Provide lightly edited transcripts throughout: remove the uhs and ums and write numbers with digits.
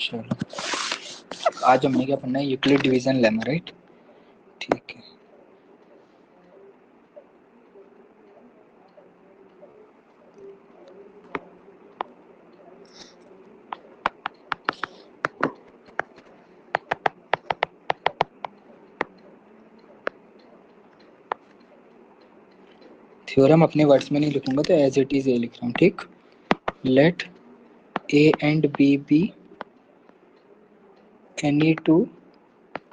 चलो आज हमने क्या पढ़ना है, यूक्लिड डिवीजन लेमा, राइट। ठीक है, थ्योरम अपने वर्ड्स में नहीं लिखूंगा तो एज इट इज ये लिख रहा हूँ, ठीक। Let A and B be any two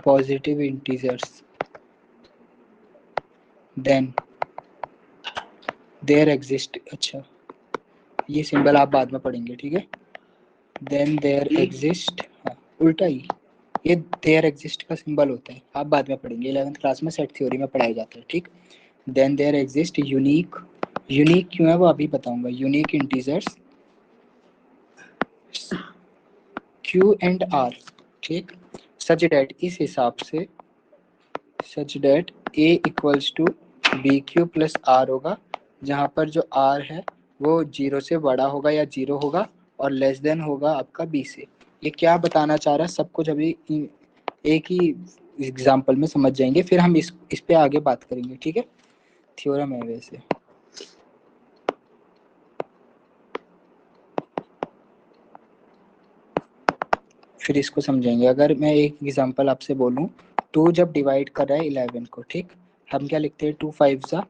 positive integers, then there exist, अच्छा ये सिंबल आप बाद में पढ़ेंगे, ठीक है। देन देयर एग्जिस्ट, उल्टा ही ये देयर एग्जिस्ट का सिंबल होता है, आप बाद में पढ़ेंगे, 11th क्लास में सेट थ्योरी में पढ़ाया जाता है, ठीक। Then there exist unique, unique क्यों है वो अभी बताऊंगा, unique integers Q and R, ठीक। सच डेट, इस हिसाब से such that A equals to B Q plus R होगा, जहाँ पर जो R है वो 0 से बड़ा होगा या 0 होगा और लेस देन होगा आपका B से। ये क्या बताना चाह रहा है सब कुछ अभी एक ही एग्जाम्पल में समझ जाएंगे, फिर हम इस पे आगे बात करेंगे, ठीक है। थ्योरम है वैसे, फिर इसको समझेंगे। अगर मैं एक एग्जांपल आपसे बोलूं, 2 जब डिवाइड कर रहा है 11 को, ठीक, हम क्या लिखते हैं, 2 5 जा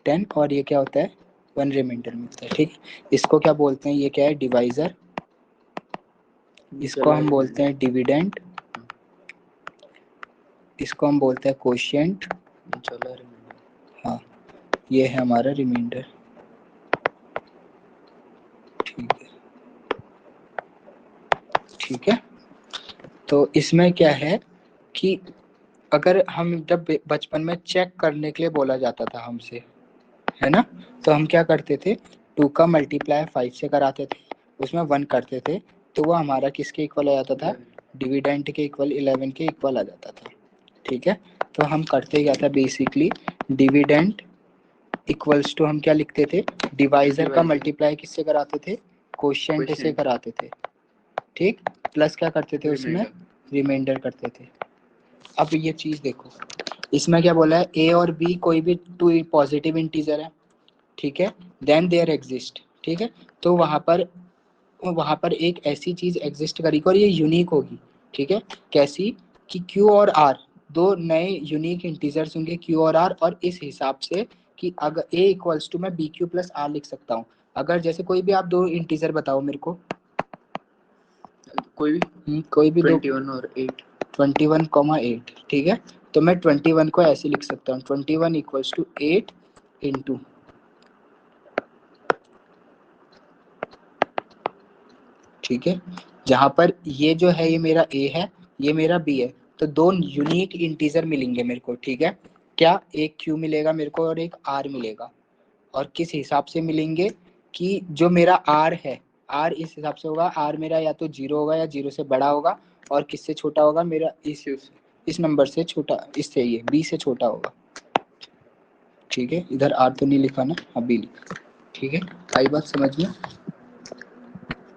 10 और ये क्या होता है 1 रिमाइंडर मिलता है, ठीक। इसको क्या बोलते हैं, ये क्या है डिवाइजर, इसको हम बोलते हैं डिविडेंड, इसको हम बोलते हैं कोशिएंट, हाँ ये है हमारा रिमाइंडर, ठीक है। ठीक है, तो इसमें क्या है कि अगर हम जब बचपन में चेक करने के लिए बोला जाता था हमसे, है ना, तो हम क्या करते थे, 2 का मल्टीप्लाई 5 से कराते थे, उसमें 1 करते थे, तो वो हमारा किसके इक्वल आ जाता था, डिविडेंड के इक्वल 11 के इक्वल आ जाता था, ठीक है। तो हम करते क्या था बेसिकली, डिविडेंड इक्वल्स टू हम क्या लिखते थे, डिवाइजर का मल्टीप्लाई किससे कराते थे, कोशिएंट से कराते थे, ठीक, प्लस क्या करते थे उसमें, रिमाइंडर करते थे। अब ये चीज देखो, इसमें क्या बोला है, ए और बी कोई भी 2 पॉजिटिव इंटीजर है, ठीक है, देन देयर एग्जिस्ट, ठीक है। तो वहां पर एक ऐसी चीज एग्जिस्ट करेगी और ये यूनिक होगी, ठीक है। कैसी, कि क्यू और आर दो नए यूनिक इंटीजर्स होंगे, क्यू और इस हिसाब से कि अगर ए इक्वल्स टू मैं बी क्यू प्लस आर लिख सकता हूँ। अगर जैसे कोई भी आप 2 इंटीजर बताओ मेरे को, कोई भी 21 और 8, 21, 8, ठीक है। तो मैं 21 को ऐसे लिख सकता हूँ, 21 इक्वल्स टू 8 इंटू, ठीक है, जहां पर ये जो है ये मेरा a है, ये मेरा b है, तो 2 यूनिक इंटीजर मिलेंगे मेरे को, ठीक है। क्या, एक q मिलेगा मेरे को और एक r मिलेगा, और किस हिसाब से मिलेंगे कि जो मेरा r है, r इस हिसाब से होगा, r मेरा या तो 0 होगा या 0 से बड़ा होगा, और किससे छोटा होगा, मेरा इस नंबर से छोटा, इससे ये b से छोटा होगा, ठीक है। इधर r तो नहीं लिखा ना, अभी लिखा, ठीक है। आई बात समझ में,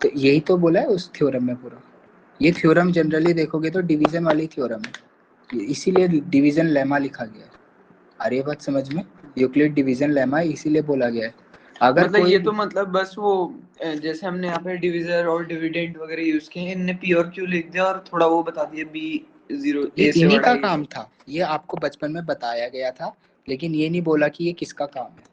तो यही तो बोला है उस थ्योरम में पूरा। ये थ्योरम जनरली देखोगे तो डिवीजन वाली थ्योरम है, इसीलिए डिवीजन लेमा लिखा गया है। अरे बात समझ में, यूक्लिड डिवीजन लेमा इसीलिए बोला गया है। अगर मतलब कोई ये तो मतलब बस वो जैसे हमने यहाँ पे डिविजर और डिविडेंड वगैरह यूज किए, इनने पी और क्यू लिख दिया और थोड़ा वो बता दिया बी 0 ये ए से इन्हीं बड़ा का है ये काम सब। था, ये आपको बचपन में बताया गया था, लेकिन ये नहीं बोला कि ये किसका काम है।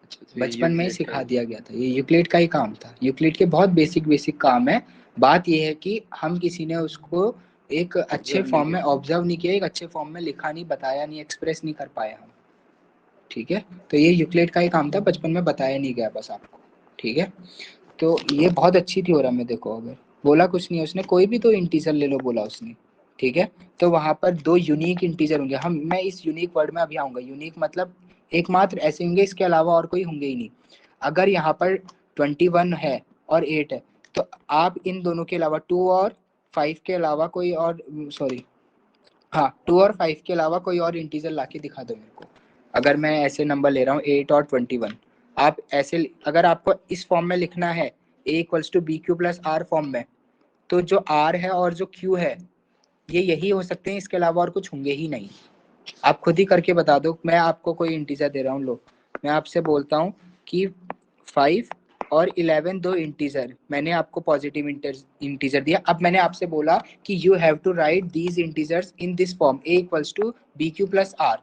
अच्छा, तो ये बचपन में ही यूक्लिड का सिखा ही। दिया गया था, ये यूक्लिड का ही काम था, यूक्लिड के बहुत बेसिक काम है। बात ये है कि हम किसी ने उसको एक अच्छे फॉर्म में ऑब्जर्व नहीं किया, एक अच्छे फॉर्म में लिखा नहीं, बताया नहीं, एक्सप्रेस नहीं कर पाए हम, ठीक है। तो ये यूक्लिड का ही काम था, बचपन में बताया नहीं गया बस आपको, ठीक है। तो ये बहुत अच्छी थ्योरम है, देखो अगर बोला कुछ नहीं है उसने, कोई भी 2 इंटीजर ले लो बोला उसने, ठीक है। तो वहां पर 2 यूनिक इंटीजर होंगे, मैं इस यूनिक वर्ड में अभी आऊंगा, यूनिक मतलब एकमात्र ऐसे होंगे, इसके अलावा और कोई होंगे ही नहीं। अगर यहाँ पर 21 है और 8 है, तो आप इन दोनों के अलावा 2 और 5 के अलावा कोई और, सॉरी हाँ 2 और 5 के अलावा कोई और इंटीजर लाके दिखा दो मेरे को। अगर मैं ऐसे नंबर ले रहा हूँ 8 और 21, आप ऐसे, अगर आपको इस फॉर्म में लिखना है a equals to B Q plus R form में, तो जो R है और जो Q है ये यही हो सकते हैं, इसके अलावा और कुछ होंगे ही नहीं। आप खुद ही करके बता दो। मैं आपको कोई इंटीजर दे रहा हूँ, लो मैं आपसे बोलता हूँ कि 5 और 11 दो इंटीजर, मैंने आपको पॉजिटिव इंटीजर दिया। अब मैंने आपसे बोला कि you have to write these integers in this form, a equals to B Q plus R,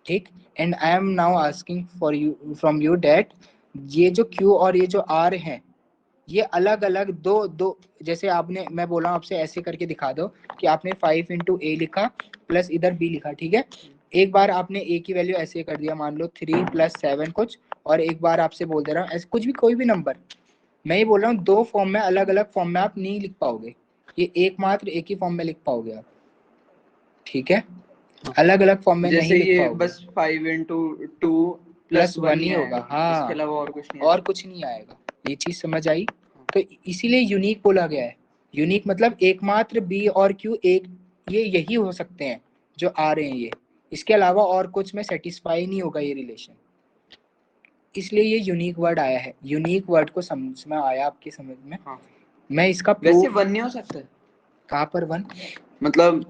ठीक। And I am now asking for you from you that ये जो q और ये जो r है ये अलग अलग दो दो, जैसे आपने, मैं बोला आपसे ऐसे करके दिखा दो कि आपने 5 इंटू ए लिखा प्लस इधर b लिखा, ठीक है। एक बार आपने a की वैल्यू ऐसे कर दिया, मान लो 3 प्लस 7 कुछ, और एक बार आपसे बोल दे रहा हूँ ऐसे कुछ भी, कोई भी नंबर। मैं ये बोल रहा हूँ दो फॉर्म में, अलग अलग फॉर्म में आप नहीं लिख पाओगे, ये एकमात्र एक ही फॉर्म में लिख पाओगे आप, ठीक है। अलग अलग फॉर्म में नहीं जैसे लिख ये पाओगे। बस 5 इंटू 2 प्लस प्लस 1 वन ही ही होगा, आएगा, इसके हाँ, अलावा और कुछ नहीं और आएगा। कुछ नहीं आएगा। ये चीज समझ आई? तो इसीलिए यूनिक बोला गया है। यूनिक मतलब एकमात्र बी और क्यू एक, ये यही हो सकते हैं जो आ रहे हैं ये, इसके अलावा और कुछ में सेटिस्फाई नहीं होगा ये रिलेशन, इसलिए ये यूनिक वर्ड आया है। यूनिक वर्ड को समझ में आया आपकी समझ में? हाँ। मैं इसका वैसे प्रूफ, 1 नहीं हो सकता है? कहाँ पर 1? मतलब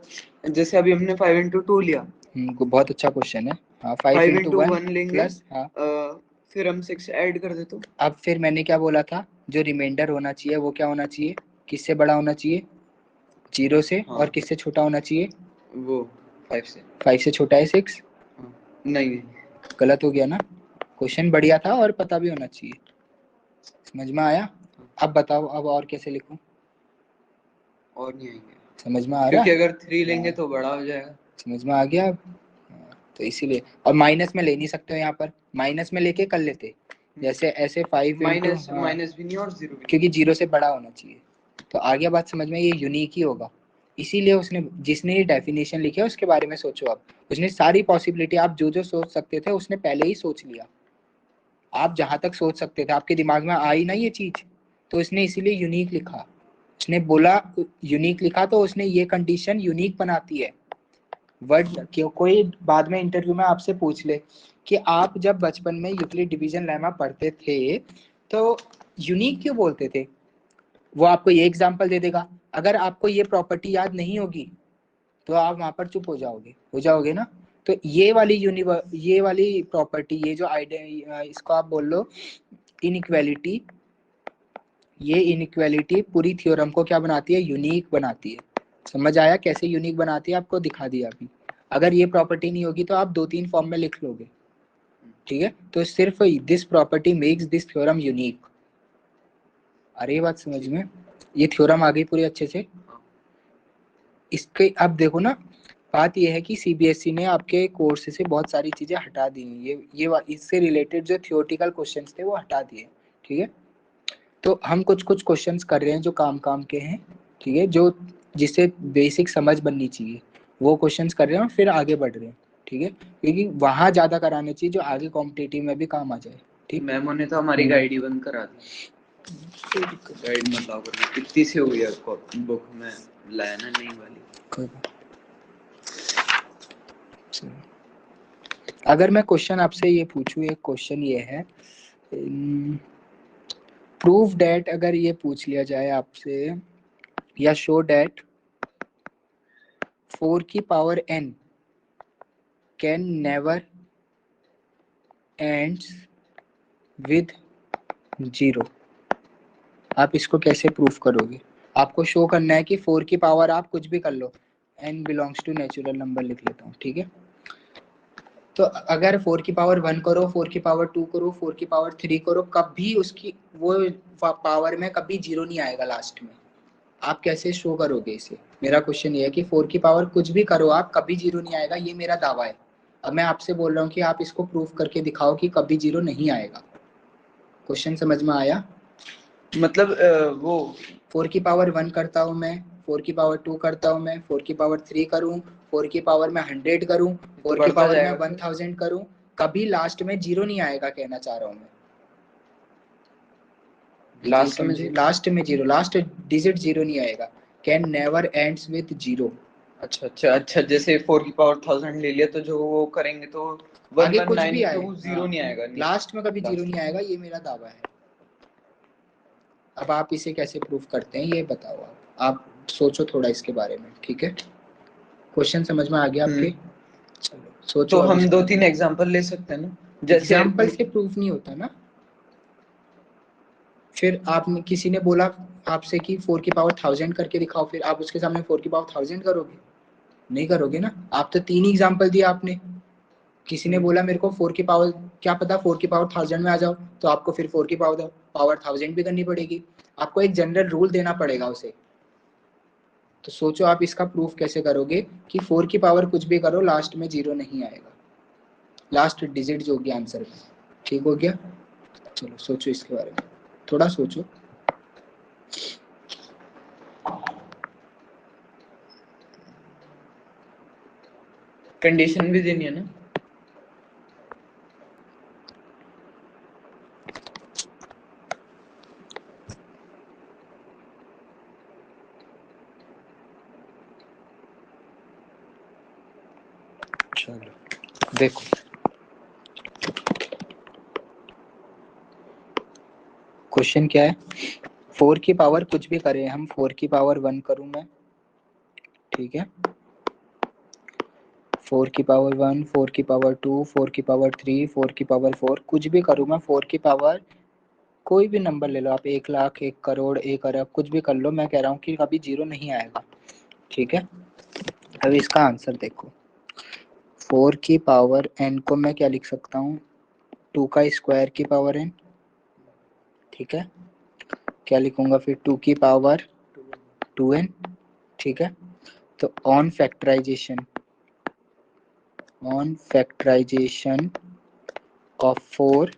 जैसे अभी हमने 5 इंटू 2 लिया, बहुत अच्छा क्वेश्चन है। हाँ, 5 5 इंटू इंटू 1 1 लेंगे, प्लस, हाँ। फिर हम 6 ऐड कर दे तो अब फिर मैंने क्या बोला था, जो रिमाइंडर होना चाहिए वो क्या होना चाहिए, किससे बड़ा होना चाहिए, 0 से, हाँ, और किससे छोटा होना चाहिए, वो 5 से। 5 से छोटा है 6। हाँ। नहीं, गलत हो गया ना? क्वेश्चन बढ़िया था और पता भी होना चाहिए। समझ में आया? अब बताओ अब और कैसे लिखूं? और नहीं आएंगे समझ में आ रहा? क्योंकि अगर 3 लेंगे हाँ, तो बड़ा हो जाएगा। समझ में आ गया अब? हाँ, तो इसीलिए, और माइनस में ले नहीं सकते हो यहाँ पर, माइनस में लेके कर लेते, जैसे ऐसे 5 इंटू, माइनस हाँ, माइनस भी नहीं और 0 भी नहीं। क्योंकि 0 से बड़ा होना चाहिए। तो आ गया बात समझ में? ये यूनिक ही होगा। इसीलिए उसने, जिसने ये डेफिनेशन लिखी है उसके बारे में सोचो आप, उसने सारी पॉसिबिलिटी, आप जो जो सोच सकते थे उसने पहले ही सोच लिया। आप जहां तक सोच सकते थे आपके दिमाग में आई ना ये चीज, तो इसने इसीलिए यूनिक लिखा। उसने बोला यूनिक लिखा तो उसने ये कंडीशन यूनिक बनाती है वर्ड। क्यों कोई बाद में इंटरव्यू में आपसे पूछ ले कि आप जब बचपन में यूक्लिड डिवीजन लेमा पढ़ते थे तो यूनिक क्यों बोलते थे, वो आपको ये एग्जांपल दे देगा। अगर आपको ये प्रॉपर्टी याद नहीं होगी तो आप वहां पर चुप हो जाओगे ना। तो ये वाली प्रॉपर्टी, ये जो आइडिया, इसको आप बोल लो इनइक्वालिटी, ये इनइक्वालिटी पूरी थ्योरम को क्या बनाती है, यूनिक बनाती है। समझ आया कैसे यूनिक बनाती है? आपको दिखा दिया अभी। अगर ये प्रॉपर्टी नहीं होगी तो आप 2-3 फॉर्म में लिख लोगे, ठीक है। तो सिर्फ this property makes this theorem unique. अरे ये बात समझ में? ये थ्योरम आ गई पूरी अच्छे से। इसके अब देखो ना, बात यह है कि सीबीएसई ने आपके कोर्स से बहुत सारी चीजें हटा दी हैं। इससे रिलेटेड जो थियोरेटिकल क्वेश्चंस थे वो हटा दिए, ठीक है। तो हम कुछ कुछ क्वेश्चंस कर रहे हैं जो काम काम के हैं, ठीक है, जो जिससे बेसिक समझ बननी चाहिए वो क्वेश्चंस कर रहे हैं और फिर आगे बढ़ रहे हैं, ठीक है। क्योंकि वहां ज्यादा कराने चाहिए जो आगे कॉम्पिटिटिव में भी काम आ जाए, ठीक। मैमों ने तो हमारी गाइड ही बंद करा दी। गाइड मत लाओ करके, कितनी सी हो गई है बुक में, लाया ना नई वाली। कोई बात। अगर मैं क्वेश्चन आपसे ये पूछूं, एक क्वेश्चन ये है, प्रूफ डेट, अगर ये पूछ लिया जाए आपसे, या शो डेट 4 की power n can never ends with 0, आप इसको कैसे प्रूफ करोगे? आपको शो करना है कि 4 की पावर, आप कुछ भी कर लो, n belongs to natural number लिख लेता हूँ, ठीक है। तो अगर 4 की पावर 1 करो, 4 की पावर 2 करो, 4 की पावर 3 करो, कभी उसकी वो पावर में कभी 0 नहीं आएगा लास्ट में। आप कैसे शो करोगे इसे? मेरा क्वेश्चन ये है कि 4 की पावर कुछ भी करो आप, कभी 0 नहीं आएगा, ये मेरा दावा है। अब मैं आपसे बोल रहा हूँ कि आप इसको प्रूफ करके दिखाओ कि कभी 0 नहीं आएगा। क्वेश्चन समझ में आया? मतलब वो 4 की पावर 1 करता हूँ मैं, 4 की पावर 2 करता हूँ मैं, 4 की पावर 3 करूँ, 4 की पावर में 100 करूँ, तो 4 की बढ़ता पावर में जाएगा फिर। 1000 करूँ, कभी लास्ट में 0 नहीं आएगा, कहना चाह रहा हूँ मैं। लास्ट में 0। लास्ट में 0, लास्ट डिजिट 0 नहीं आएगा। Can never ends with 0। अच्छा अच्छा अच्छा, जैसे 4 की पावर 1000 ले लिया तो जो वो करेंगे तो आगे कुछ भी 119 तो आए, वो 0 हाँ, नहीं आएगा लास्ट में कभी 0 लास्ट। नहीं आएगा, ये मेरा दावा है। अब आप इसे कैसे प्रूफ करते हैं ये बताओ आप। आप सोचो थोड़ा इसके बारे में, ठीक है? क्वेश्चन समझ में आ गया आपके? चलो सोचो। तो अब हम इसके 2-3 एग्जांपल ले सकते हैं ना, जैसे एग्जाम्पल से प्रूफ नहीं होता ना। फिर आपने किसी ने बोला आपसे कि 4 की पावर 1000 करके दिखाओ, फिर आप उसके सामने 4 की पावर 1000 करोगे? नहीं करोगे ना। आप तो 3 ही एग्जाम्पल दिया आपने। किसी ने बोला मेरे को 4 की पावर, क्या पता 4 की पावर 1000 में आ जाओ, तो आपको फिर 4 की पावर 1000 भी करनी पड़ेगी। आपको एक जनरल रूल देना पड़ेगा उसे। तो सोचो आप इसका प्रूफ कैसे करोगे कि 4 की पावर कुछ भी करो लास्ट में 0 नहीं आएगा, लास्ट डिजिट जो होगी आंसर में। ठीक हो गया? चलो सोचो इसके बारे में, थोड़ा सोचो। कंडीशन भी देनी है ना। चलो देखो, क्वेश्चन क्या है? 4 की पावर कुछ भी करें हम, 4 की पावर 1 करूं मैं, ठीक है? 4 की पावर 1, 4 की पावर 2, 4 की पावर 3, 4 की पावर 4, कुछ भी करूं मैं 4 की पावर, कोई भी नंबर ले लो आप, 1 लाख, 1 करोड़, 1 अरब, कुछ भी कर लो। मैं कह रहा हूँ कि कभी 0 नहीं आएगा, ठीक है? अब इसका आंसर देखो। 4 की पावर n को मैं क्या लिख सकता हूँ? 2 का स्क्वायर की पावर n, ठीक है? क्या लिखूंगा फिर? 2 की पावर 2n, ठीक है? तो on factorisation of 4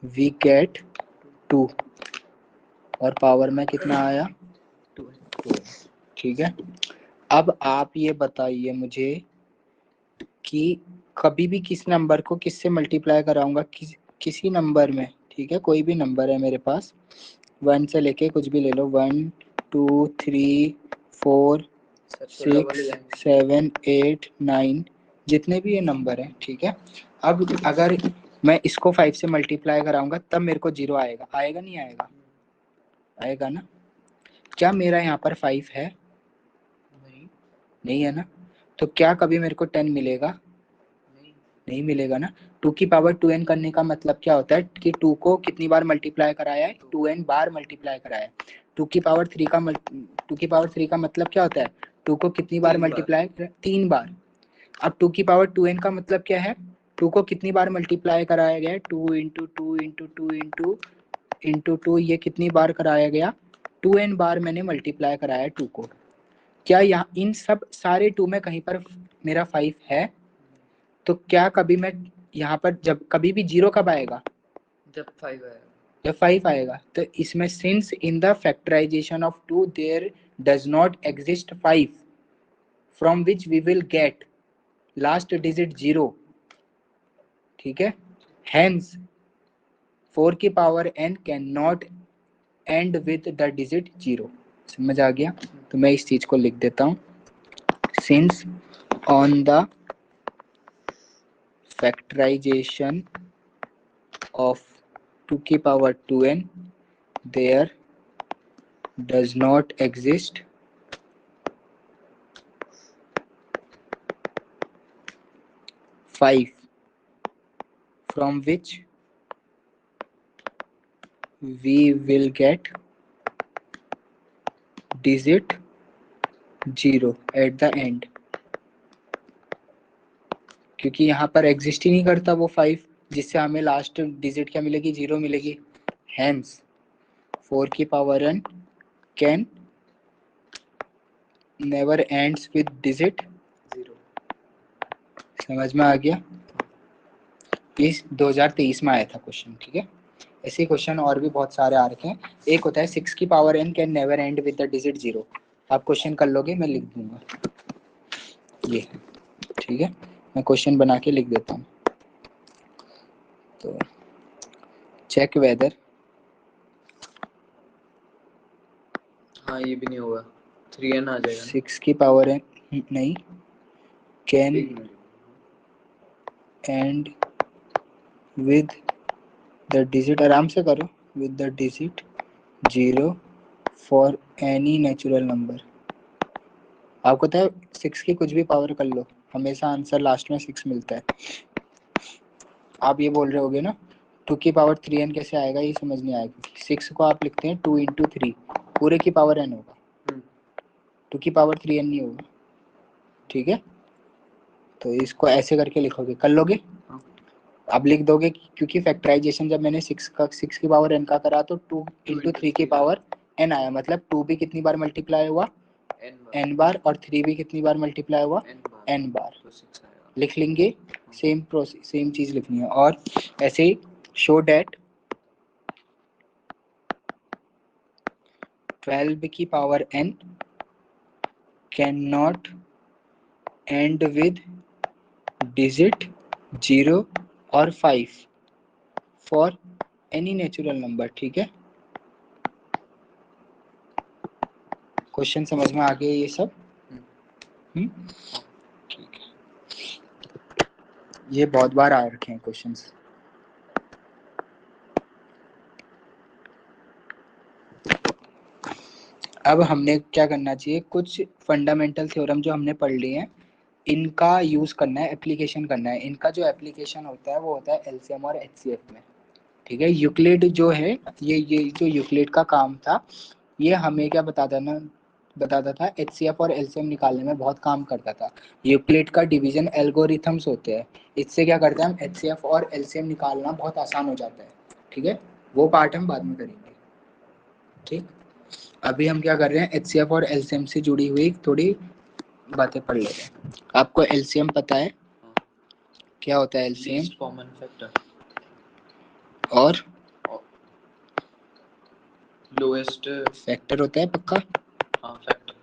we get 2, और पावर में कितना आया? 2, ठीक है? अब आप ये बताइए मुझे कि कभी भी किस नंबर को किससे मल्टीप्लाई कराऊंगा, किसी नंबर में, ठीक है? कोई भी नंबर है मेरे पास, 1 से लेके कुछ भी ले लो, 1 2 3 4 6 7 8 9, जितने भी ये नंबर हैं, ठीक है? अब अगर मैं इसको 5 से मल्टीप्लाई कराऊंगा तब मेरे को 0 आएगा, आएगा नहीं आएगा? आएगा ना। क्या मेरा यहाँ पर 5 है? नहीं है ना। तो क्या कभी मेरे को 10 मिलेगा? नहीं मिलेगा ना। 2 की पावर 2n करने का मतलब क्या होता है कि 2 को कितनी बार मल्टीप्लाई कराया है? 2n बार मल्टीप्लाई कराया है। 2 की पावर 3 का 2 की पावर 3 का मतलब क्या होता है? 2 को कितनी बार मल्टीप्लाई? 3 बार। अब 2 की पावर 2n का मतलब क्या है? 2 को कितनी बार मल्टीप्लाई कराया गया है? 2 इंटू 2 इंटू 2 इंटू 2, ये कितनी बार कराया गया? 2n बार मैंने मल्टीप्लाई कराया 2 को। क्या यहाँ इन सब सारे 2 में कहीं पर मेरा 5 है? तो क्या कभी मैं यहाँ पर, जब कभी भी 0 कब आएगा? जब 5 आएगा। जब 5 आएगा। तो इसमें since in the factorisation of 2 there does not exist 5 from which we will get last digit 0, ठीक है? हेंस 4 की power n can not end with the digit 0। समझ आ गया? तो मैं इस चीज को लिख देता हूँ। Since on the factorization of 2 की power 2n there does not exist 5 from which we will get digit 0 at the end, क्योंकि यहाँ पर एग्जिस्ट ही नहीं करता वो 5, जिससे हमें लास्ट डिजिट क्या मिलेगी? 0 मिलेगी। हेंस 4 की power n can never ends with digit 0। समझ में आ गया? इस 2023 में आया था क्वेश्चन, ठीक है? ऐसे क्वेश्चन और भी बहुत सारे आ रखे हैं। एक होता है 6 की power n can never and with the digit 0। आप क्वेश्चन कर लोगे, मैं लिख दूंगा ये, ठीक है? मैं क्वेश्चन बना के लिख देता हूँ। तो चेक वेदर, हाँ ये भी नहीं होगा, 3n आ जाएगा। 6 की पावर n नहीं, can and with the digit, आराम से करो, with the digit 0 for any natural number. आपको पता है 6 की कुछ भी पावर कर लो, हमेशा आंसर लास्ट में 6 मिलता है। आप ये बोल रहे होगे ना 2 की पावर 3n कैसे आएगा, ये समझ नहीं आएगा। 6 को आप लिखते हैं 2 इंटू 3, पूरे की पावर n होगा, 2 की पावर 3n नहीं होगा, ठीक है। तो इसको ऐसे करके लिखोगे, कर लोगे। अब लिख दोगे क्योंकि फैक्टराइजेशन जब मैंने 6 की पावर n का करा तो 2 इंटू 3 की पावर n आया, मतलब 2 भी कितनी बार मल्टीप्लाई हुआ, n बार, और 3 भी कितनी बार मल्टीप्लाई हुआ, n बार। लिख लेंगे, सेम प्रोसेस, सेम चीज लिखनी है। और ऐसे ही शो डेट 12 की power n can not end with digit 0 और 5 फॉर एनी नेचुरल नंबर, ठीक है। क्वेश्चन समझ में आ गए ये सब? ठीक है, ये बहुत बार आ रखे हैं क्वेश्चंस। अब हमने क्या करना चाहिए, कुछ फंडामेंटल थ्योरम जो हमने पढ़ लिए हैं इनका यूज करना है, एप्लीकेशन करना है। इनका जो एप्लीकेशन होता है वो होता है एलसीएम और एचसीएफ में, ठीक है। यूक्लिड जो है, ये जो यूक्लिड का काम था, ये हमें क्या बताता था एचसीएफ और एलसीएम निकालने में बहुत काम करता था। यूक्लिड का डिवीजन एल्गोरिथम्स होते हैं, इससे क्या करते हैं हम एचसीएफ और एलसीएम निकालना बहुत आसान हो जाता है, ठीक है। वो पार्ट हम बाद में करेंगे, ठीक। अभी हम क्या कर रहे हैं, एचसीएफ और एलसीएम से जुड़ी हुई थोड़ी बातें पढ़ लेते हैं। आपको एलसीएम पता है क्या होता है? एलसीएम कॉमन फैक्टर और लोएस्ट फैक्टर होता है पक्का। हाँ फैक्टर,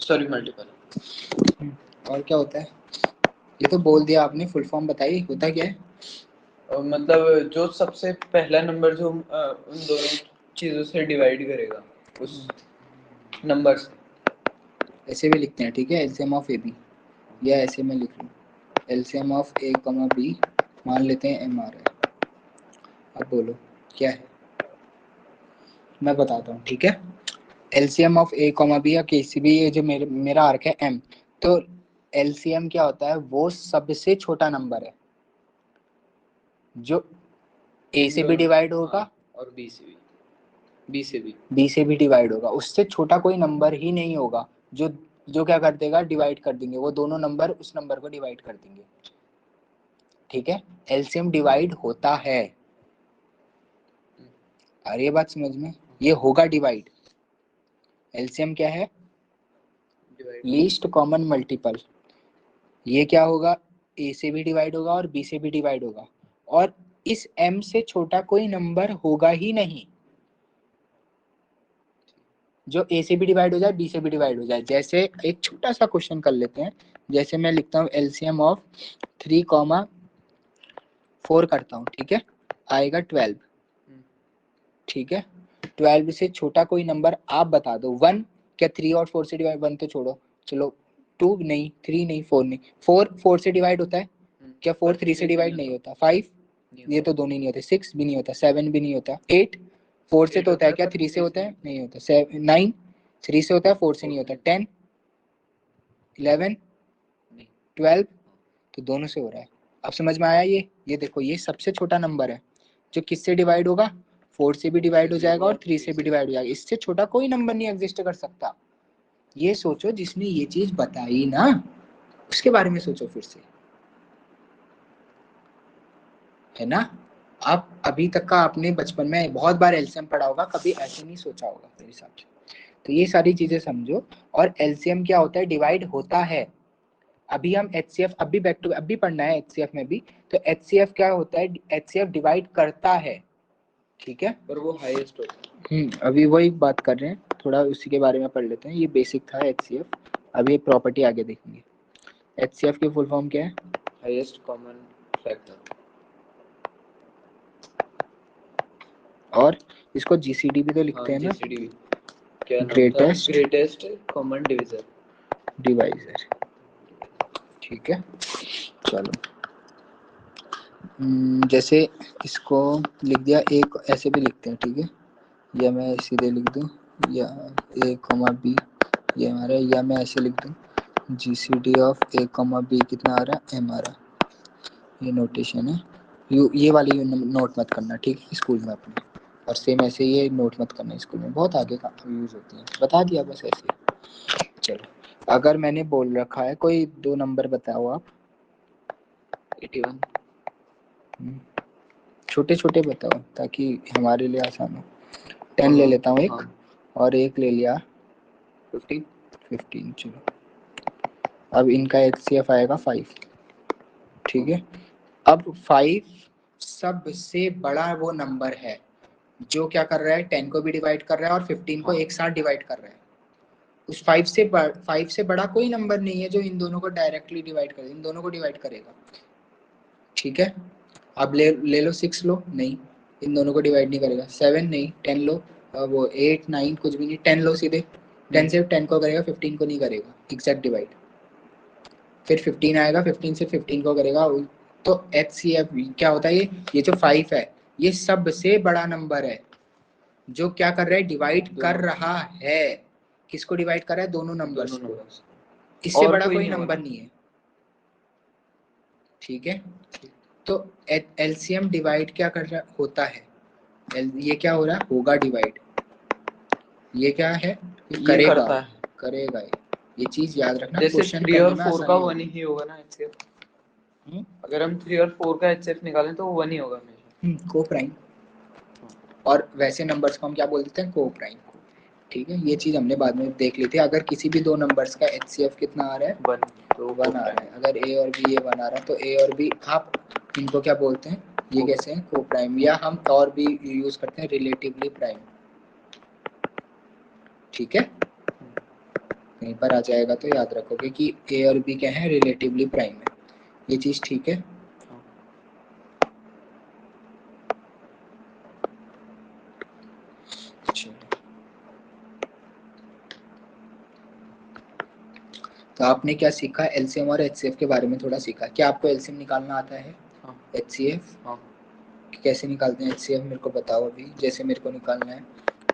सॉरी मल्टीपल। और क्या होता है? ये तो बोल दिया आपने, फुल फॉर्म बताइए, होता क्या है? मतलब जो सबसे पहला नंबर जो उन दोनों चीजों से डिवाइड करेगा उस नंबर से। ऐसे भी लिखते हैं, ठीक है, एलसीएम ऑफ ए बी, या ऐसे में लिख लूँ LCM of A comma B, मान लेते हैं एम आ रहा है। अब बोलो क्या है, मैं बताता हूँ, ठीक है। LCM of A comma B या किसी भी, ये जो मेरा आर्क है एम, तो एलसीएम क्या होता है, वो सबसे छोटा नंबर है जो ए से भी डिवाइड होगा और बी से भी डिवाइड होगा। उससे छोटा कोई नंबर ही नहीं होगा जो जो क्या कर देगा, डिवाइड कर देंगे, वो दोनों नंबर उस नंबर को डिवाइड कर देंगे, ठीक है। एलसीएम डिवाइड होता है, अरे ये बात समझ में, ये होगा डिवाइड। एलसीएम क्या है? Least common multiple. ये क्या होगा, ए से भी डिवाइड होगा और बी से भी डिवाइड होगा, और इस एम से छोटा कोई नंबर होगा ही नहीं जो ए से भी डिवाइड हो जाए, बी से भी डिवाइड हो जाए। जैसे एक छोटा सा क्वेश्चन कर लेते हैं, जैसे मैं लिखता हूँ एलसीएम ऑफ 3,4 करता हूँ, ठीक है, आएगा 12, ठीक है। 12 से छोटा कोई नंबर आप बता दो। 1 क्या 3 और 4 से डिवाइड, 1 तो छोड़ो, चलो 2 नहीं, 3 नहीं, 4 नहीं, 4 से डिवाइड होता है क्या? 4 3 से डिवाइड नहीं होता। 5 ये तो दोनों नहीं होते, 6 भी नहीं होता, 7 भी नहीं होता, 8 4 से तो होता है क्या? 3 से होता है? नहीं होता। 9 3 से होता है, 4 से नहीं होता। 10 11 12 तो दोनों से हो रहा है। अब समझ में आया? ये देखो, ये सबसे छोटा नंबर है जो किससे डिवाइड होगा, 4 से भी डिवाइड हो जाएगा और 3 से भी डिवाइड हो जाएगा। इससे छोटा कोई नंबर नहीं एग्जिस्ट कर सकता। ये सोचो, जिसने ये चीज बताई ना, उसके बारे में सोचो फिर से, है ना। आप अभी तक का आपने बचपन में बहुत बार एलसीएम पढ़ा होगा, कभी ऐसे नहीं सोचा होगा मेरे हिसाब से। तो ये सारी चीजें समझो। और एलसीएम क्या होता है, डिवाइड होता है। अभी हम एचसीएफ, अभी बैक टू अभी पढ़ना है एचसीएफ में भी, तो एचसीएफ क्या होता है, एचसीएफ डिवाइड करता है, ठीक है, पर वो हाईएस्ट होता है। अभी वही बात कर रहे हैं, थोड़ा उसी के बारे में पढ़ लेते हैं। ये बेसिक था एचसीएफ, अभी एक प्रॉपर्टी आगे देखेंगे। एचसीएफ की फुल फॉर्म क्या है? Highest common factor. और इसको जीसीडी भी तो लिखते हैं ना, जीसीडी क्या नाम था? ग्रेटेस्ट कॉमन डिवीजर, डिवाइजर, ठीक है। चलो जैसे इसको लिख दिया, एक ऐसे भी लिखते हैं, ठीक है, या मैं सीधे लिख दूँ या ए कॉमा बी ये हमारा, या मैं ऐसे लिख दूँ GCD of A comma B कितना आ रहा है, एम आ रहा। ये नोटेशन है, ये वाली नोट मत करना, ठीक है, स्कूल में अपने। और सेम ऐसे ये नोट मत करना स्कूल में, बहुत आगे का यूज़ होती है, बता दिया बस ऐसे। चलो, अगर मैंने बोल रखा है कोई दो नंबर बताओ आप। 81। छोटे छोटे बताओ ताकि हमारे लिए आसान हो। 10 ले लेता हूँ एक, हाँ। और एक ले लिया 15। चलो, अब इनका HCF आएगा 5, ठीक है। अब 5 सबसे बड़ा वो नंबर है जो क्या कर रहा है, 10 को भी डिवाइड कर रहा है और 15 को एक साथ डिवाइड कर रहा है। उस 5 से बड़ा कोई नंबर नहीं है जो इन दोनों को डायरेक्टली डिवाइड करे, इन दोनों को डिवाइड करेगा, ठीक है। अब ले लो 6 लो, नहीं, इन दोनों को डिवाइड नहीं करेगा। 7 नहीं, 10 लो, वो 8 9 कुछ भी नहीं, 10 लो सीधे, 10 से 10 को करेगा, 15 को नहीं करेगा एग्जैक्ट डिवाइड। फिर 15 आएगा, 15 से 15 को करेगा। तो HCF क्या होता है, ये जो 5 है ये सबसे बड़ा नंबर है जो क्या कर रहा है, डिवाइड कर रहा है। किसको डिवाइड कर रहा है, दोनों नंबर्स को। इससे बड़ा कोई नंबर नहीं है, ठीक है। तो LCM डिवाइड क्या कर रहा होता है, ये क्या हो रहा है, होगा डिवाइड, ये क्या है, करेगा, करता है। करेगा ये चीज याद रखना, जैसे क्वेश्चन 3 करने और में 4 का आसानी 1 होगी। ही होगा ना HCF। अगर हम 3 और 4 का HCF निकालें तो वो 1 ही होगा हमेशा। को प्राइम, और वैसे नंबर्स को हम क्या बोल देते हैं, को प्राइम, ठीक है। ये चीज हमने बाद में देख ली थी। अगर किसी भी दो नंबर्स का HCF कितना आ रहा है, 1, तो 1 आ रहा है। अगर A और B ये 1 आ रहा है तो A और B आप इनको क्या बोलते हैं, ये कैसे हैं, को प्राइम, या हम और भी यूज करते हैं रिलेटिवली प्राइम, ठीक है। कहीं पर आ जाएगा तो याद रखोगे कि A और B क्या है, रिलेटिवली प्राइम है, ये चीज ठीक है। तो आपने क्या सीखा, LCM और HCF के बारे में थोड़ा सीखा। क्या आपको LCM निकालना आता है, HCF कैसे निकालते हैं, HCF मेरे को बताओ अभी। जैसे मेरे को निकालना है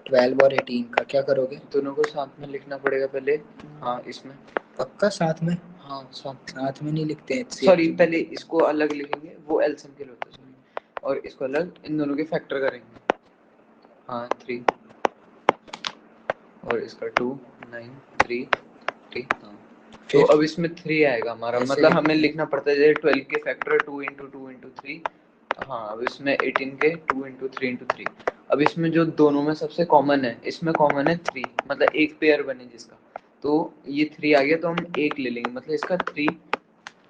12 और 18 का, क्या करोगे, दोनों को साथ में लिखना पड़ेगा पहले। हाँ, इसमें पक्का साथ में, हाँ साथ में नहीं लिखते हैं HCF। सॉरी, पहले इसको अलग लिखेंगे, वो एलसीएम के लिए होता है, सॉरी, और इसको अलग, इन दोनों के फैक्टर करेंगे। हाँ 3 और इसका 2 9 3 3। हाँ, तो अब इसमें 3 आएगा हमारा, मतलब हमें लिखना पड़ता है जैसे 12 के फैक्टर 2 इंटू 2 इंटू 3। हाँ, अब इसमें 18 के 2 इंटू 3 इंटू 3। अब इसमें जो दोनों में सबसे कॉमन है, इसमें कॉमन है 3, मतलब एक पेयर बने जिसका, तो ये 3 आ गया तो हम एक ले लेंगे, मतलब इसका 3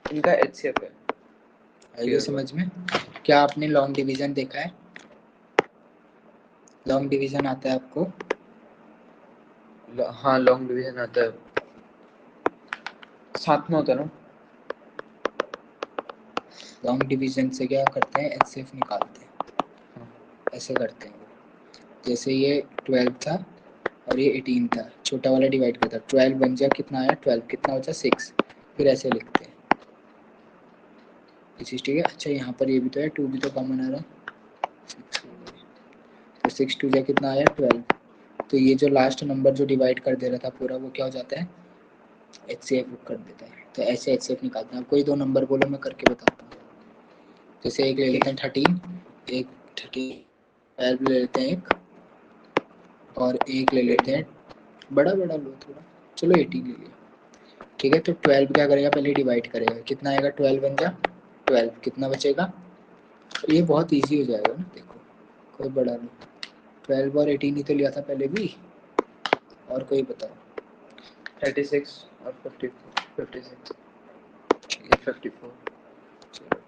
इनका HCF है। आइए समझ में। क्या आपने लॉन्ग डिवीजन देखा है, लॉन्ग डिवीजन आता है आपको, हाँ लॉन्ग डिवीजन आता है, साथ में होता है ना। लॉन्ग डिवीजन से क्या करते हैं, HCF निकालते हैं, ऐसे करते हैं। जैसे ये 12 था और ये 18 था, छोटा वाला डिवाइड करता, 12 बन जाए कितना आया, 12 कितना बचा 6, फिर ऐसे लिखते हैं, ये चीज़ ठीक है। अच्छा यहाँ पर ये भी तो है, 2 भी तो कॉमन आ रहा है, तो 6 2 जा कितना आया 12। तो ये जो लास्ट नंबर जो डिवाइड कर दे रहा था पूरा, वो क्या हो जाता है, HCF कर देता है। तो ऐसे HCF निकालते हैं। कोई दो नंबर बोलो, मैं करके बताता हूँ। जैसे एक ले लेते हैं 13, एक 12 ले लेते हैं एक, और एक ले लेते हैं, बड़ा बड़ा लो थोड़ा, चलो 18 ले लिया, ठीक है। तो 12 क्या करेगा, पहले डिवाइड करेगा, कितना आएगा, 12 बन जा 12, कितना बचेगा, ये बहुत इजी हो जाएगा ना, देखो कोई बड़ा लो, 12 और 18 ही तो लिया था पहले भी, और कोई बताओ। 36 और 56 54,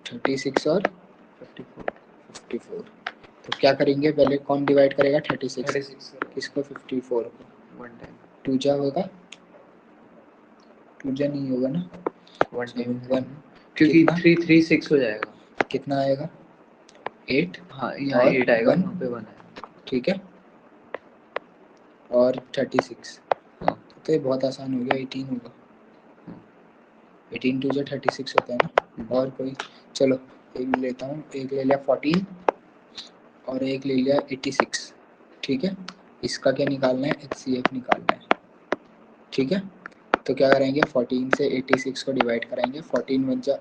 36 और 54। तो क्या करेंगे, पहले कौन डिवाइड करेगा, 36 किसको, 54 को, 1 टाइम 2 जा होगा, 2 जा नहीं होगा ना, 1 टाइम 1, क्योंकि कितना 3 3 6 हो जाएगा, कितना आएगा 8, हाँ यहाँ और 8 आएगा, 1, यहाँ पे 1 है, ठीक है, और 36। हाँ तो ये बहुत आसान हो गया, 18 होगा, 18 2 जा 36 होता है ना। और कोई, चलो एक लेता हूँ, एक ले लिया 14 और एक ले लिया 86, ठीक है। इसका क्या निकालना है, HCF निकालना है, ठीक है। तो क्या करेंगे, 14 से 86 को डिवाइड कराएंगे, 14 वन जा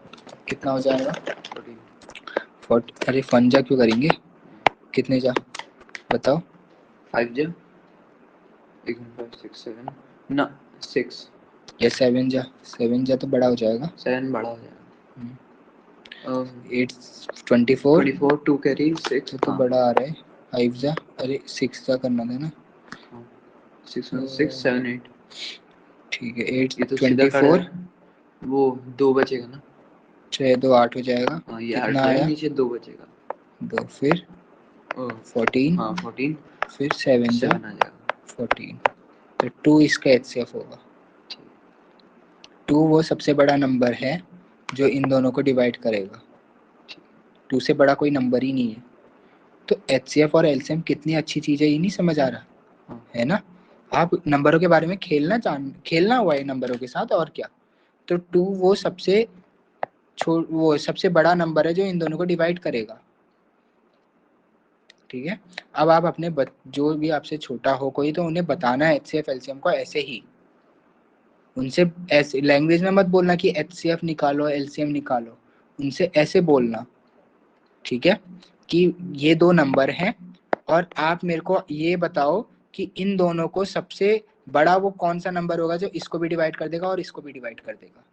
कितना हो जाएगा, अरे फन जा क्यों करेंगे, कितने जा बताओ, 5 जा 1 5 6 7 ना 6 या 7 जा तो बड़ा हो जाएगा, 7 बड़ा हो जाएगा, 8 24 24 2 कैरी 6 तो बड़ा आ रहा है, 5 जा, अरे 6 जा करना था ना, 6 6 7 8 ठीक है। 8 ये तो सीधा 24 वो 2 बचेगा ना, 6 2 8 हो जाएगा, हाँ ये कितना 8 आया, नीचे 2 बचेगा, 2 फिर 14, हाँ 14 फिर 7 जा आ जाएगा 14, तो 2 इसका HCF होगा। 2 वो सबसे बड़ा नंबर है जो इन दोनों को डिवाइड करेगा, 2 से बड़ा कोई नंबर ही नहीं है। तो HCF और LCM कितनी अच्छी चीज़ है, ये नहीं समझ आ रहा है ना। आप नंबरों के बारे में खेलना हुआ है नंबरों के साथ, और क्या। तो 2 वो सबसे बड़ा नंबर है जो इन दोनों को डिवाइड करेगा, ठीक है। अब आप अपने जो भी आपसे छोटा हो कोई, तो उन्हें बताना है HCF LCM को ऐसे ही, उनसे ऐसे लैंग्वेज में मत बोलना कि HCF निकालो LCM निकालो, उनसे ऐसे बोलना, ठीक है, कि ये दो नंबर हैं और आप मेरे को ये बताओ कि इन दोनों को सबसे बड़ा वो कौन सा नंबर होगा जो इसको भी डिवाइड कर देगा और इसको भी डिवाइड कर देगा,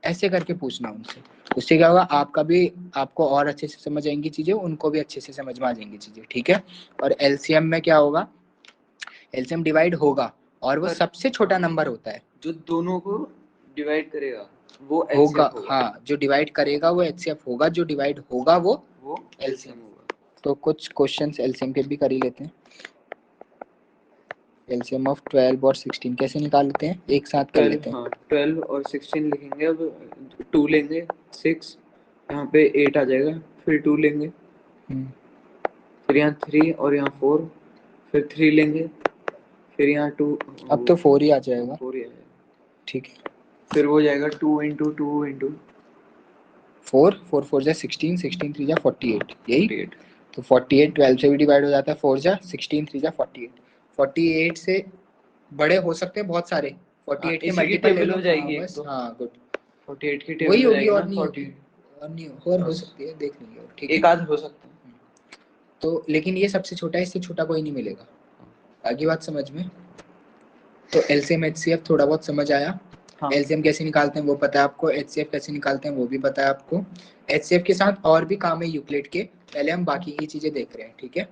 ऐसे करके पूछना उनसे। उससे क्या होगा, आपको और अच्छे से समझ आएंगी चीजें, उनको भी अच्छे से समझ में आ जाएंगी चीजें, ठीक है। और एलसीएम में क्या होगा, एलसीएम डिवाइड होगा और वो सबसे छोटा नंबर होता है जो दोनों को डिवाइड करेगा वो होगा, HCF होगा। हाँ, जो डिवाइड करेगा वो HCF होगा, जो डिवाइड होगा वो LCM होगा। तो कुछ क्वेश्चंस एलसीएम के भी कर ही लेते हैं। एलसीएम ऑफ 12 और 16 कैसे निकालते हैं, एक साथ कर लेते हैं। हाँ 12 और 16 लिखेंगे, अब 2 लेंगे 6, यहाँ पे 8 आ जाएगा, फिर 2 लेंगे, फिर यहाँ 3 और यहाँ 4, फिर 3 लेंगे, फिर यहाँ 2, अब तो 4 ही आ जाएगा, 4 ही आ जाएगा, ठीक है। फिर वो जाएगा 2 इंटू 2 इंटू 4 4 4 जा 16, 16 3 जा 48, यही तो 48 12 से भी डिवाइड हो जाता है, 4 जा 16 3 जा 48, 48 से बड़े हो सकते हैं बहुत सारे, 48 के मल्टीपल ले लो, हो जाएगी बस, हाँ गुड, 48 की टेबल वही हो होगी जाएगी और ना, नहीं होगी, और नहीं और हो सकती है, देख लेंगे, ठीक है। एक आध हो सकता है, तो लेकिन ये सबसे छोटा है, इससे छोटा कोई नहीं मिलेगा, आगे बात समझ में। तो एलसीएम एचसीएफ थोड़ा बहुत समझ आया, एलसीएम कैसे निकालते हैं वो पता है आपको, एचसीएफ कैसे निकालते हैं वो भी पता है आपको। एचसीएफ के साथ और भी काम है यूक्लिड के, पहले हम बाकी की चीजें देख रहे हैं, ठीक है।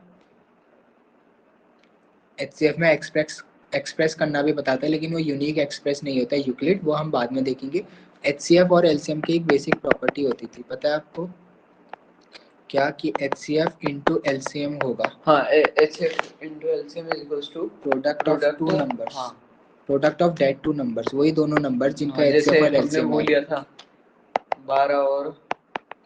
एचसीएफ में एक्सप्रेस करना भी बताता है, लेकिन वो यूनिक एक्सप्रेस नहीं होता है यूक्लिड, वो हम बाद में देखेंगे। एचसीएफ और एलसीएम की एक बेसिक प्रॉपर्टी होती थी, पता है आपको क्या, कि HCF इंटू एलसीएम होगा, हाँ HCF into LCM is equals to product of two numbers, हाँ product of that two numbers, वही दोनों नंबर जिनका जैसे HCF और हमने LCM वो है। लिया था 12 और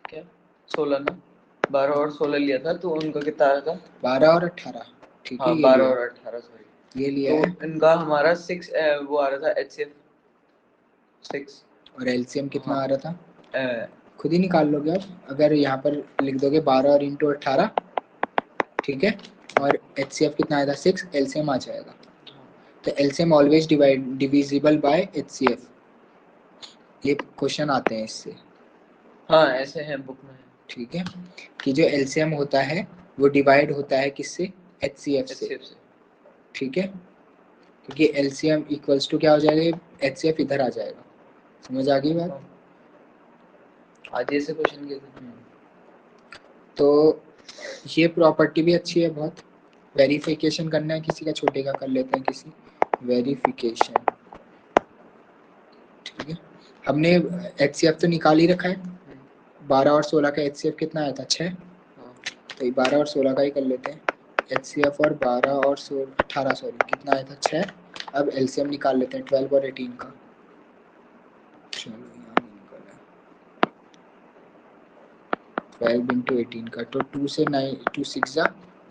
क्या 16 ना, 12 और 16 लिया था, तो उनका कितना आया था, 12 और 18, ठीक है, हाँ ये 12 लिया, और 18 सॉरी, ये लिया तो है। इनका हमारा 6 वो आ रहा था HCF 6, और एलसीएम कितना हाँ, आ रहा था, खुद ही निकाल लोगे आप, अगर यहाँ पर लिख दोगे 12 और इंटू 18, ठीक है, और HCF कितना आया था 6, एलसीएम आ जाएगा। तो LCM always divisible by HCF, ये क्वेश्चन आते हैं इससे, हाँ ऐसे हैं बुक में, ठीक है, कि जो एलसीएम होता है वो डिवाइड होता है किससे, HCF से, ठीक है, क्योंकि एलसीएम इक्वल्स टू क्या हो जाएगा, HCF इधर आ जाएगा, समझ आ गई बात। आज ऐसे क्वेश्चन किए थे। तो ये प्रॉपर्टी भी अच्छी है बहुत। वेरिफिकेशन करना है किसी का, छोटे का कर लेते हैं किसी, वेरिफिकेशन, ठीक है। हमने HCF तो निकाल ही रखा है, 12 और 16 का HCF कितना आया था, 6, तो 12 और 16 का ही कर लेते हैं। HCF और 12 और 18 सॉरी कितना आया था, 6। अब LCM निकाल लेते हैं 12 और 18 का, चलो यहाँ नहीं निकाला, 12 इंटू 18 का, तो 2 से 9 2 6 जा,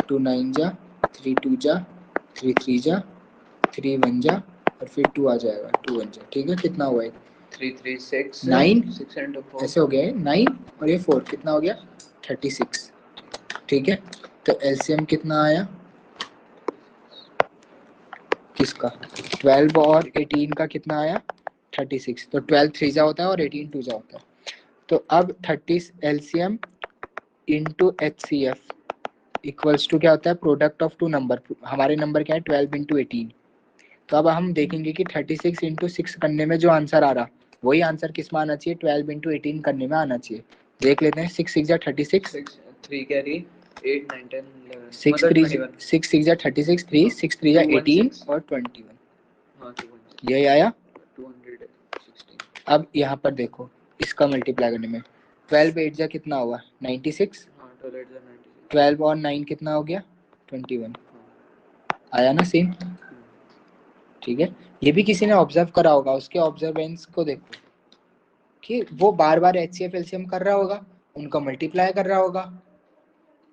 2 9 जा, 3 2 जा, 3 3 जा, 3 1 जा, और फिर 2 आ जाएगा, 2 1 जा, ठीक है। कितना हुआ है, 3 3 6 9, 6 इंटू 4 ऐसे हो गया है 9 और ये 4, कितना हो गया 36, ठीक है। तो एलसीएम कितना आया, किसका 12 और 18 का कितना आया 36, तो 12 3 जा होता है और 18 2 जा होता है। तो अब 30 LCM into HCF equals to क्या होता है प्रोडक्ट ऑफ टू नंबर, हमारे नंबर क्या है 12 इंटू 18। तो अब हम देखेंगे कि 36 इंटू 6 करने में जो आंसर आ रहा वही आंसर किस में आना चाहिए 12 इंटू 18 करने में आना चाहिए। देख लेते हैं 6 6 जा 36, 3 कैरी 8 9 10 11 6 मतलब 3 21 6 6 जा 36, 3 6 3 जा 18 और 21, हाँ 216 यही आया। 216। अब यहाँ पर देखो इसका मल्टीप्लाई करने में 12 8 जा कितना हुआ 96, हाँ 12 8 जा 96, 12 और 9 कितना हो गया 21, आया ना सेम। ठीक है, ये भी किसी ने ऑब्जर्व करा होगा, उसके ऑब्जर्वेंस को देखो कि वो बार बार HCF LCM कर रहा होगा, उनका मल्टीप्लाई कर रहा होगा।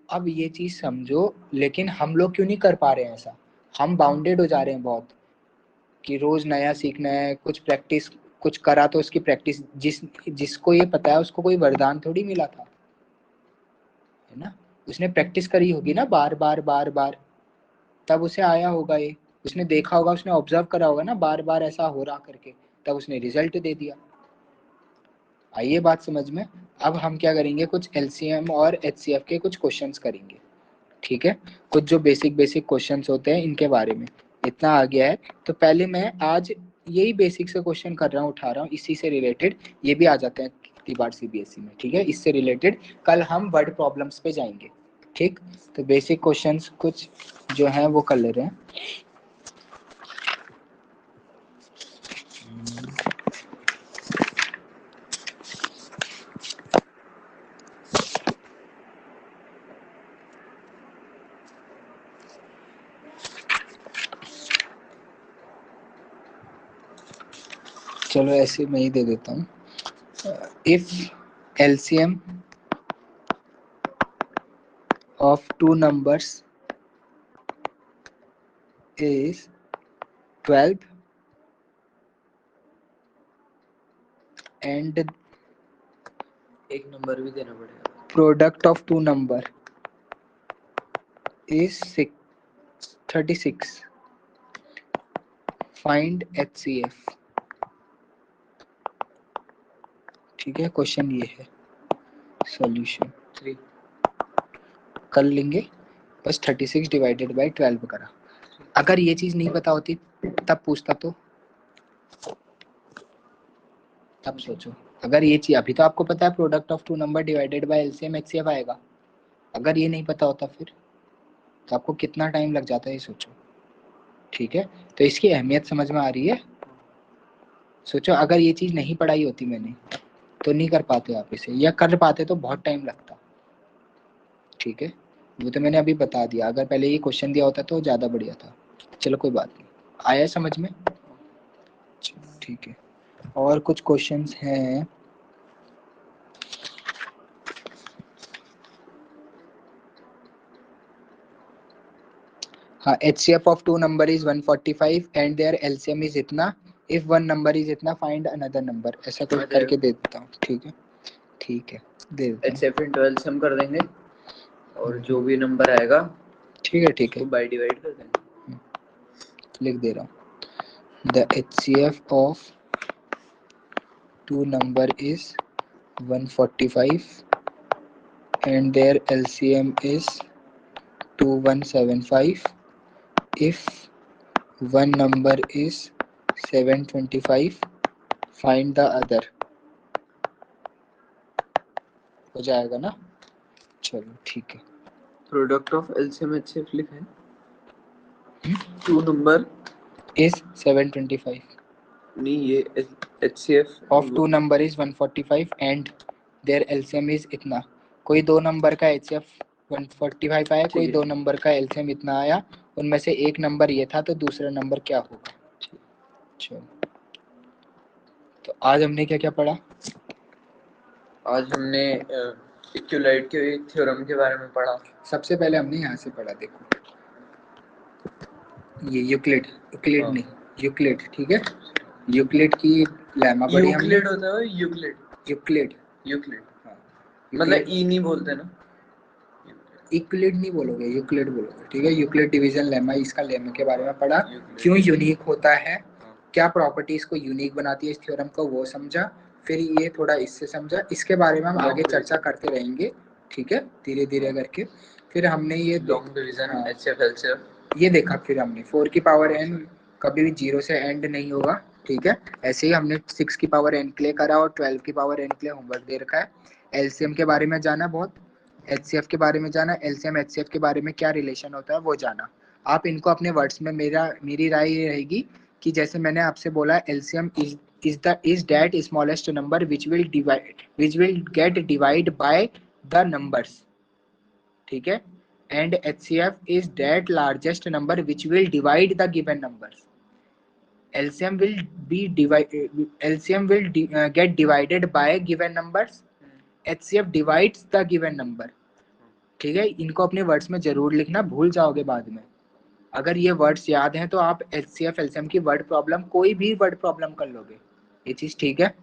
अब ये चीज समझो, लेकिन हम लोग क्यों नहीं कर पा रहे हैं ऐसा, हम बाउंडेड हो जा रहे हैं बहुत कि रोज नया सीखना है, कुछ प्रैक्टिस कुछ करा तो उसकी प्रैक्टिस, जिसको ये पता है उसको कोई वरदान थोड़ी मिला था, है ना, उसने प्रैक्टिस करी होगी ना बार बार बार बार, तब उसे आया होगा ये, उसने देखा होगा, उसने ऑब्जर्व करा होगा ना बार बार ऐसा हो रहा करके, तब उसने रिजल्ट दे दिया। आइए बात समझ में। अब हम क्या करेंगे, कुछ LCM और HCF के कुछ क्वेश्चंस करेंगे, ठीक है, कुछ जो बेसिक बेसिक क्वेश्चंस होते हैं इनके बारे में। इतना आ गया है तो पहले मैं आज यही बेसिक से क्वेश्चन कर रहा हूँ, उठा रहा हूँ, इसी से रिलेटेड ये भी आ जाते हैं कितनी बार CBSE में, ठीक है, इससे रिलेटेड कल हम वर्ड प्रॉब्लम्स पे जाएंगे, ठीक। तो बेसिक क्वेश्चंस कुछ जो है वो कर ले रहे हैं। चलो ऐसे मैं ही दे देता हूँ। If LCM of two numbers is 12 and एक नंबर भी देना पड़ेगा, product of two number is 36, find HCF। ठीक है, क्वेश्चन ये है, सॉल्यूशन 3 कर लेंगे, बस 36 डिवाइडेड बाई 12 करा। अगर ये चीज नहीं पता होती तब पूछता तो, तब सोचो, अगर ये चीज अभी तो आपको पता है product of two number divided by LCM HCF आएगा, अगर ये नहीं पता होता फिर तो आपको कितना टाइम लग जाता है ये सोचो, ठीक है। तो इसकी अहमियत समझ में आ रही है। सोचो अगर ये चीज नहीं पढ़ाई होती मैंने तो नहीं कर पाते आप इसे, या कर पाते तो बहुत टाइम लगता, ठीक है। वो तो मैंने अभी बता दिया, अगर पहले ये क्वेश्चन दिया होता तो ज़्यादा बढ़िया था। चलो कोई बात नहीं, आया समझ में, ठीक है। और कुछ क्वेश्चंस हैं, हाँ, HCF of two number is 145 and their LCM is इतना, if one number is इतना find another number, ऐसा कुछ करके दे देता हूँ, ठीक है, ठीक है, दे देता हूँ। HCF into LCM कर देंगे और जो भी नंबर आएगा ठीक है, ठीक है, बाय डिवाइड कर देंगे, लिख दे रहा हूँ। The HCF of two number is 145 and their LCM is 2175 if one number is 725 find the other। हो जाएगा ना, चलो ठीक है। प्रोडक्ट ऑफ LCM HCF लिखा है, टू नंबर is 725 नहीं, ये HCF of two number is 145 and their LCM is इतना, कोई दो नंबर का HCF 145 आया, कोई दो नंबर का LCM इतना आया, उनमें से एक नंबर ये था तो दूसरा नंबर क्या होगा। चलो, तो आज हमने क्या क्या पढ़ा, आज हमने इक्विलाइट के थ्योरम के बारे में पढ़ा। सबसे पहले हमने यहाँ से पढ़ा, देखो ये यूक्लिड, यूक्लिड नहीं यूक्लिड, ठीक है, यूक्लिड की लेमा पढ़ी हमने। यूक्लिड होता है यूक्लिड, यूक्लिड, यूक्लिड हाँ, मतलब ई नहीं बोलते ना, यूक्लिड नहीं बोलोगे, यूक्लिड बोलोगे, ठीक है। यूक्लिड डिवीजन लेमा, इसका लेमा के बारे में पढ़ा, क्यों यूनिक होता है, क्या प्रॉपर्टीज को यूनिक बनाती है इस थ्योरम को, वो समझा। फिर ये थोड़ा इससे समझा, इसके बारे में हम आगे चर्चा करते रहेंगे, ठीक है, धीरे धीरे करके। फिर हमने ये लॉन्ग डिवीजन एचसीएफ एलसीएफ ये देखा। फिर हमने 4 की पावर n कभी भी 0 से एंड नहीं होगा, ठीक है। ऐसे ही हमने 6 की पावर n के लिए करा और 12 की पावर n के लिए होमवर्क दे रखा है। एलसीएम के बारे में जाना बहुत, एचसीएफ के बारे में जाना, एलसीएम एचसीएफ के बारे में क्या रिलेशन होता है वो जाना। आप इनको अपने वर्ड्स में, मेरी राय ये रहेगी कि जैसे मैंने आपसे बोला, LCM is that smallest number which will get divide by the numbers, ठीक है। And HCF is that largest number which will divide the given numbers. LCM will get divided by given numbers. HCF divides the given number. ठीक है, इनको अपने words में जरूर लिखना, भूल जाओगे बाद में। अगर ये वर्ड्स याद हैं तो आप HCF LCM की वर्ड प्रॉब्लम, कोई भी वर्ड प्रॉब्लम कर लोगे, ये चीज ठीक है।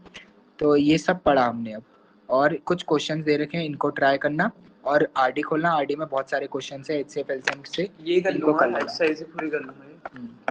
तो ये सब पढ़ा हमने अब, और कुछ क्वेश्चंस दे रखे हैं, इनको ट्राई करना, और आरडी खोलना, आरडी में बहुत सारे क्वेश्चंस है HCF LCM से, ये कर इनको लूंगा, कर लेना। एक्सरसाइज पूरी कर लूंगा।